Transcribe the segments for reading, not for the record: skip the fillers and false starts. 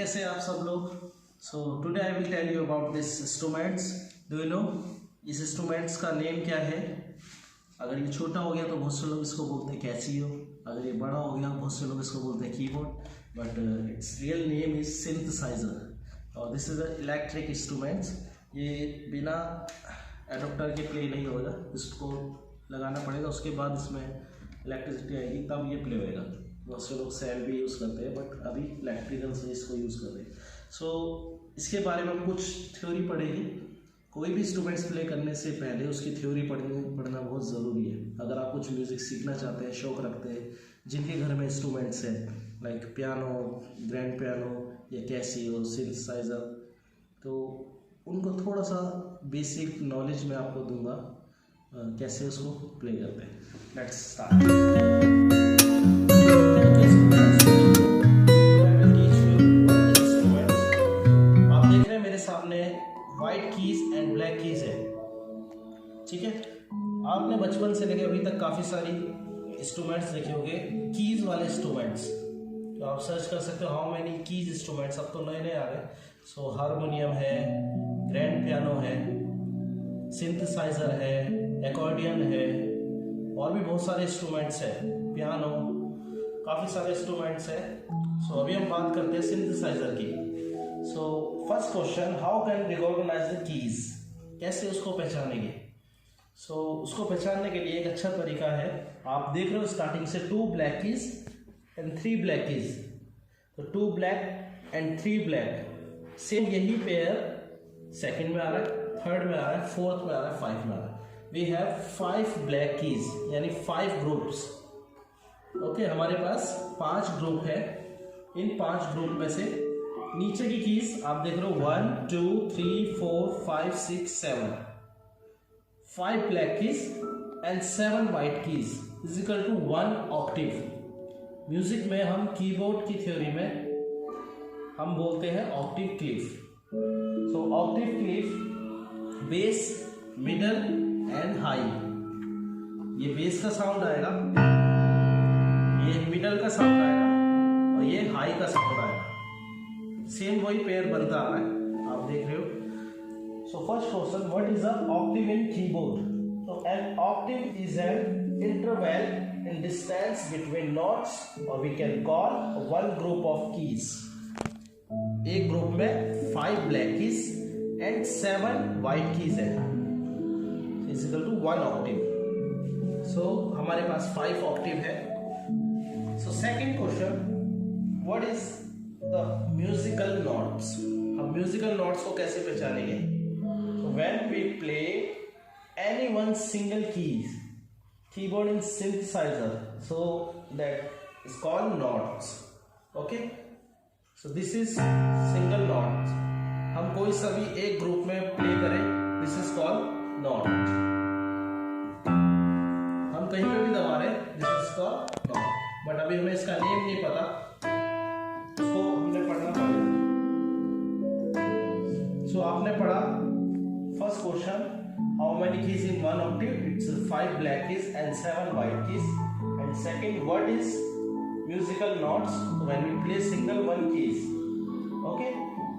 कैसे हैं आप सब लोग। So today I will tell you about this instruments. Do you know इस इंस्ट्रूमेंट्स का नेम क्या है। अगर ये छोटा हो गया तो बहुत से लोग इसको बोलते हैं कैसियो, अगर ये बड़ा हो गया बहुत से लोग इसको बोलते हैं keyboard, but it's real name is synthesiser और this is a electric instruments. ये बिना एडोप्टर के प्ले नहीं होगा, इसको लगाना पड़ेगा, उसके बाद इसमें इलेक्ट्रिसिटी आएगी तब ये प्ले होएगा। बहुत से लोग सैल भी यूज़ करते हैं बट अभी इलेक्ट्रिकल से इसको यूज़ कर रहे हैं। सो इसके बारे में हम कुछ थ्योरी पढ़ेंगे। कोई भी इंस्ट्रूमेंट्स प्ले करने से पहले उसकी थ्योरी पढ़ना बहुत ज़रूरी है। अगर आप कुछ म्यूज़िक सीखना चाहते हैं, शौक़ रखते हैं, जिनके घर में इंस्ट्रूमेंट्स हैं लाइक पियानो, ग्रैंड पियानो या कैसियो, सिंथेसाइजर, तो उनको थोड़ा सा बेसिक नॉलेज मैं आपको दूंगा कैसे उसको प्ले करते हैं। Let's start. White keys and black keys है, ठीक है। आपने बचपन से लेकर अभी तक काफ़ी सारी इंस्ट्रूमेंट्स देखे होंगे, कीज वाले इंस्ट्रूमेंट्स। तो आप सर्च कर सकते हो हाउ मैनी कीज इंस्ट्रूमेंट्स, अब तो नए नए आ गए। सो हारमोनियम है, ग्रैंड पियानो है, सिंथेसाइजर है, एकॉर्डियन है, और भी बहुत सारे इंस्ट्रूमेंट्स है, पियानो, काफ़ी सारे इंस्ट्रूमेंट्स है। सो अभी हम बात करते हैं सिंथेसाइजर की। So first question, how can recognise the keys, कैसे उसको पहचानेंगे। सो उसको पहचानने के लिए एक अच्छा तरीका है, आप देख रहे हो स्टार्टिंग से 2 black keys and 3 black keys, तो 2 ब्लैक एंड 3 ब्लैक, सेम यही पेयर सेकंड में आ रहा है, थर्ड में आ रहा है, फोर्थ में आ रहा है, 5 में आ रहा है। वी हैव 5 ब्लैक कीज यानी 5 ग्रुप्स। ओके, हमारे पास 5 ग्रुप है। इन 5 ग्रुप में से नीचे की कीज आप देख रहे हो 1 2 3 4 5 6 7, 5 black keys and 7 white keys is equal to 1 octave. Music में हम कीबोर्ड की थ्योरी में हम बोलते हैं octave clef. So octave clef bass, middle and high. ये बेस का साउंड आएगा, ये मिडल का साउंड आएगा और ये हाई का साउंड आएगा। सेम वही पेयर बनता आ रहा है, आप देख रहे हो। So first question, what is a octave in keyboard. तो an octave is an interval in distance between notes और we can call one group of keys. एक ग्रुप में 5 black keys and 7 white keys है, is equal to 1 octave. So हमारे पास 5 octave है। So second question, what is the musical notes. हम musical notes को कैसे पहचानेंगे। तो when we play any one single keys keyboard in synthesiser, so that is called notes. Okay, so this is single notes. हम कोई सा भी एक ग्रुप में प्ले करें, दिस इज कॉल्ड नोट। हम कहीं पे भी दबा रहे, this is called note, but अभी हमें इसका नेम नहीं पता, उसको हमने पढ़ना पड़ेगा। सो आपने पढ़ा first question, how many keys in 1 octave, it's 5 black keys and 7 white keys. And second, what is musical notes, when we play single 1 keys. Okay,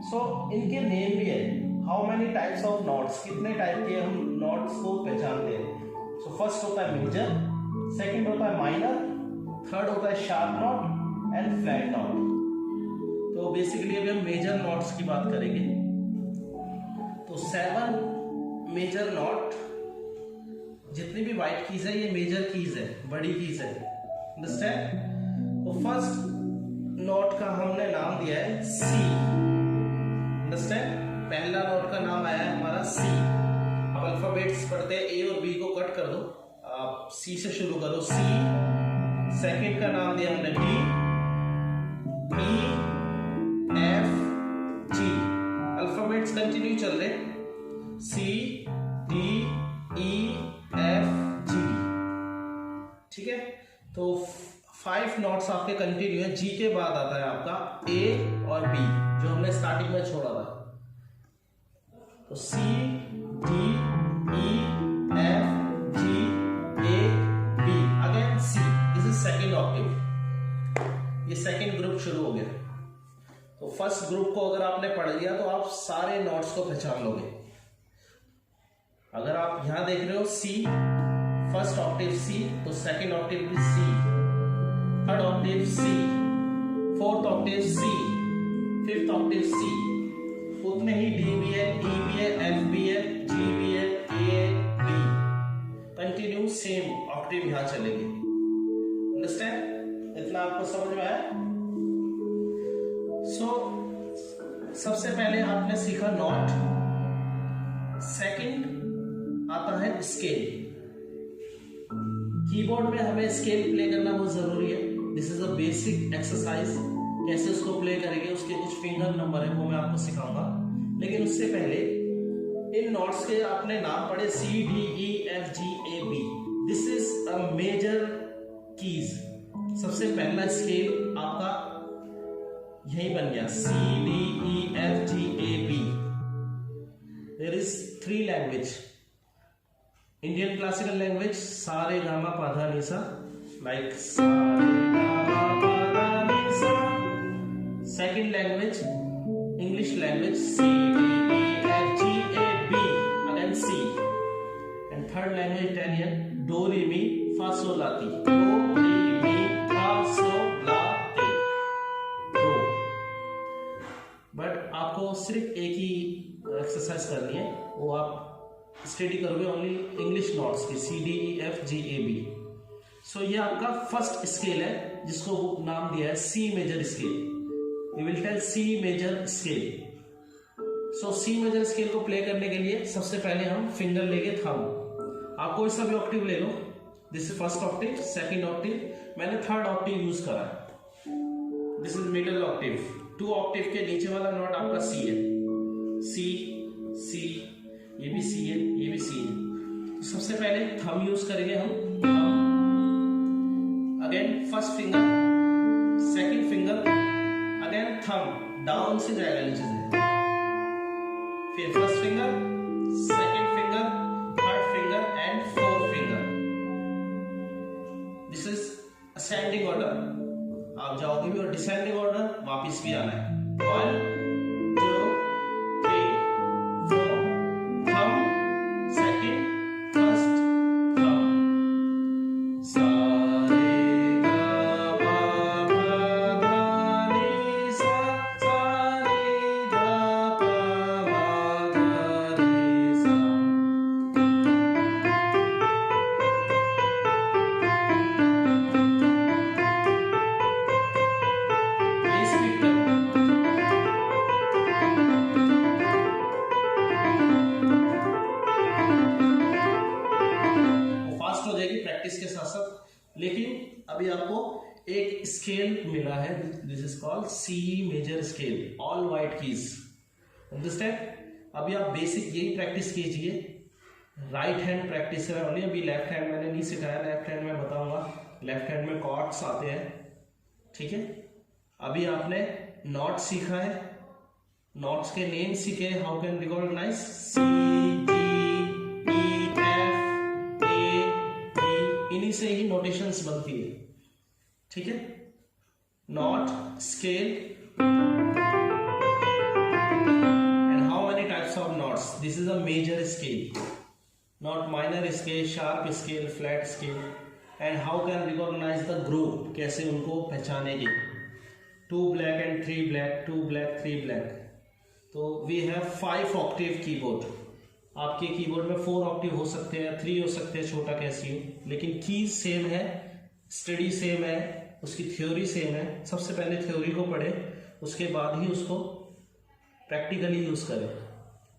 so इनके नेम भी है, how many types of notes, कितने टाइप के हम notes को पहचानते हैं। सो फर्स्ट होता है मेजर, सेकंड होता है माइनर, थर्ड होता है sharp note and flat note. तो बेसिकली अभी हम मेजर नोट्स की बात करेंगे। तो 7 मेजर नोट, जितनी भी वाइट कीज है ये मेजर कीज है, बड़ी कीज है, अंडरस्टैंड। तो फर्स्ट नोट का हमने नाम दिया है सी, अंडरस्टैंड। पहला नोट का नाम आया है हमारा सी। अब अल्फाबेट्स पढ़ते हैं, ए और बी को कट कर दो, आप सी से शुरू करो, सी। सेकंड का नाम दिया हमने B, E F G, alphabets continue चल रहे, सी डी ई एफ जी, ठीक है। तो 5 नोट्स आपके कंटिन्यू है। जी के बाद आता है आपका ए और बी, जो हमने स्टार्टिंग में छोड़ा था। तो C D E F G A B, again C, this is second octave. ये सेकेंड ग्रुप शुरू हो गया। तो फर्स्ट ग्रुप को अगर आपने पढ़ लिया तो आप सारे नोट्स को पहचान लोगे। अगर आप यहां देख रहे हो सी, फर्स्ट ऑक्टेव सी, तो सेकंड ऑक्टेव भी सी, थर्ड ऑक्टेव सी, फोर्थ ऑक्टेव सी, फिफ्थ ऑक्टेव सी, उतने ही डी भी है, ई भी है, एफ भी है, जी भी है, A B, continue same octave यहां चलेगी। अंडरस्टैंड? इतना आपको समझ में आया? सबसे पहले आपने सीखा नोट, सेकंड आता है स्केल। कीबोर्ड में हमें स्केल प्ले करना बहुत जरूरी है। This is a basic exercise. कैसे उसको प्ले करेंगे, उसके कुछ फिंगर नंबर है वो मैं आपको सिखाऊंगा। लेकिन उससे पहले इन नोट्स के आपने नाम पढ़े C D E F G A B. This is a major keys. सबसे पहला स्केल आपका यही बन गया, C D E F G A B. There is 3 language. Indian classical language sa re गा मा पा धा नि सा, लाइक सा रे गा मा पा dha ni sa. Second language English language C D E F G A B, again C. And third language Italian do re mi फा सो ला ती, डो रे मी फा सो ला ती, डो। बट आपको सिर्फ एक ही एक्सरसाइज करनी है, वो आप स्टडी करोगे ओनली इंग्लिश नोट्स की, C D E F G A B. So ये आपका फर्स्ट स्केल है जिसको नाम दिया है C major scale. You will tell C major scale. So C major scale को प्ले करने के लिए सबसे पहले हम फिंगर लेके थंब। आप कोई सा भी ऑक्टिव ले लो। This is first octave, second octave, मैंने थर्ड ऑक्टिव यूज करा है। This is middle octave. 2 octave के नीचे वाला नोट आपका सी है, सी सी, ये भी सी है, ये भी सी है। तो सबसे पहले थंब यूज करेंगे हम। Again first finger, second finger, again thumb down से जाएगा नीचे से, फिर first finger, second finger, third finger and fourth finger. This is ascending order. आप जाओगे भी और डिसेंडिंग ऑर्डर वापिस भी आना है। 1 2 3 4, थंब, सेकंड, फर्स्ट, थंब, सा रे गा मा पा धा नि सा, सा रे गा पा मा धा नि सा। ये स्पीड करो। फास्ट हो जाएगी प्रैक्टिस के साथ साथ। लेकिन अभी आपको एक स्केल मिला है, this is called C major scale, all white keys. Understand? अभी आप बेसिक यही प्रैक्टिस कीजिए। राइट हैंड प्रैक्टिस है ओनली। अभी लेफ्ट हैंड मैंने नहीं सिखाया, लेफ्ट हैंड में बताऊंगा। लेफ्ट हैंड में कॉर्ड्स आते हैं, ठीक है। अभी आपने नोट सीखा है, नोट्स के नेम सीखे, how can recognise C D E F A B, इन्हीं से ही नोटेशंस बनती है, ठीक है। Note, scale, and how many types of notes? This is a major scale, not minor scale, sharp scale, flat scale. And how can recognize the group? कैसे उनको पहचानेंगे? 2 black and 3 black, 2 black 3 black. तो we have 5 octave keyboard. आपके keyboard में 4 octave हो सकते हैं, 3 हो सकते हैं, छोटा कैसी हो, लेकिन कीज सेम है, स्टडी सेम है, उसकी थ्योरी सेम है। सबसे पहले थ्योरी को पढ़े, उसके बाद ही उसको प्रैक्टिकली यूज करें,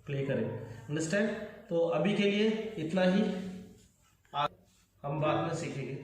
प्ले करें। अंडरस्टैंड? तो अभी के लिए इतना ही, हम बाद में सीखेंगे।